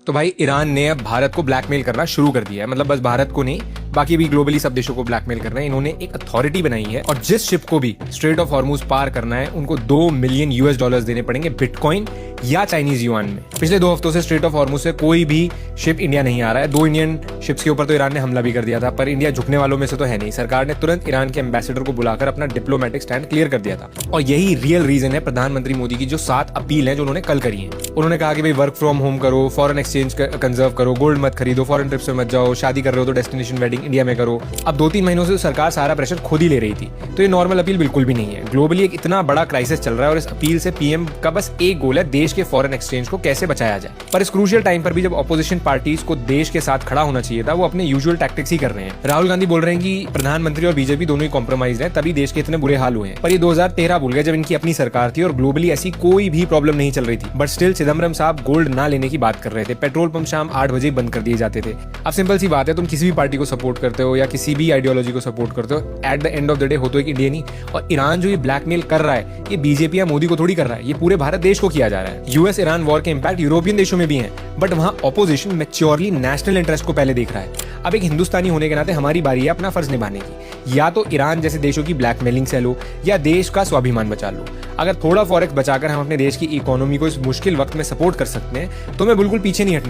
तो भाई ईरान ने अब भारत को ब्लैकमेल करना शुरू कर दिया है। मतलब बस भारत को नहीं, बाकी भी ग्लोबली सब देशों को ब्लैकमेल कर रहे हैं। इन्होंने एक अथॉरिटी बनाई है और जिस शिप को भी स्ट्रेट ऑफ हॉर्मुज पार करना है उनको $2 मिलियन देने पड़ेंगे बिटकॉइन या चाइनीज युआन में। पिछले 2 हफ्तों से स्ट्रेट ऑफ हॉर्मुज से कोई भी शिप इंडिया नहीं आ रहा है। 2 इंडियन शिप्स के ऊपर तो ईरान ने हमला भी कर दिया था, पर इंडिया झुकने वालों में से तो है नहीं। सरकार ने तुरंत ईरान के एम्बेसडर को बुलाकर अपना डिप्लोमेटिक स्टैंड क्लियर कर दिया था और यही रियल रीजन है प्रधानमंत्री मोदी की जो 7 अपील है जो उन्होंने कल करी है। उन्होंने कहा कि भाई वर्क फ्रॉम होम करो, फॉरेन एक्सचेंज कंजर्व करो, गोल्ड मत खरीदो, फॉरेन ट्रिप्स में मत जाओ, शादी कर रहे हो तो डेस्टिनेशन वेडिंग इंडिया में करो। अब 2-3 महीनों से सरकार सारा प्रेशर खुद ही ले रही थी, तो ये नॉर्मल अपील बिल्कुल भी नहीं है। ग्लोबली एक इतना बड़ा क्राइसिस चल रहा है और इस अपील से पीएम का बस एक गोल है, देश के फॉरेन एक्सचेंज को कैसे बचाया जाए। पर इस क्रूशियल टाइम पर भी जब ऑपोजिशन पार्टीज को देश के साथ खड़ा होना चाहिए था, वो अपने यूजुअल टैक्टिक्स ही कर रहे हैं। राहुल गांधी बोल रहे हैं कि प्रधानमंत्री और बीजेपी दोनों ही कॉम्प्रोमाइज हैं, तभी देश के इतने बुरे हाल हुए हैं। पर ये 2013 भूल गए जब इनकी अपनी सरकार थी और ग्लोबली ऐसी कोई भी प्रॉब्लम नहीं चल रही थी। बट स्टिल चिदम्बरम साहब गोल्ड ना लेने की बात कर रहे थे। पेट्रोल पंप शाम 8 बजे बंद कर दिए जाते थे। अब सिंपल सी बात है, तुम किसी भी पार्टी को सपोर्ट करते हो या किसी भी आइडियोलॉजी को सपोर्ट करते हो, at the end of the day हो तो एक इंडियन ही। और ईरान जो ये ब्लैकमेल कर रहा है, ये बीजेपी या मोदी को थोड़ी कर रहा है, ये पूरे भारत देश को किया जा रहा है। यूएस ईरान वॉर के इंपैक्ट यूरोपियन देशों में भी है, बट वहां ऑपोजिशन मैच्योरली नेशनल इंटरेस्ट को पहले देख रहा है। अब एक हिंदुस्तानी होने के नाते हमारी बारी है अपना फर्ज निभाने की। या तो ईरान जैसे देशों की ब्लैकमेलिंग से लो या देश का स्वाभिमान बचा लो। अगर थोड़ा फॉरेक्स बचाकर हम अपने देश की इकोनॉमी को इस मुश्किल वक्त में सपोर्ट कर सकते हैं तो मैं बिल्कुल पीछे नहीं हटना।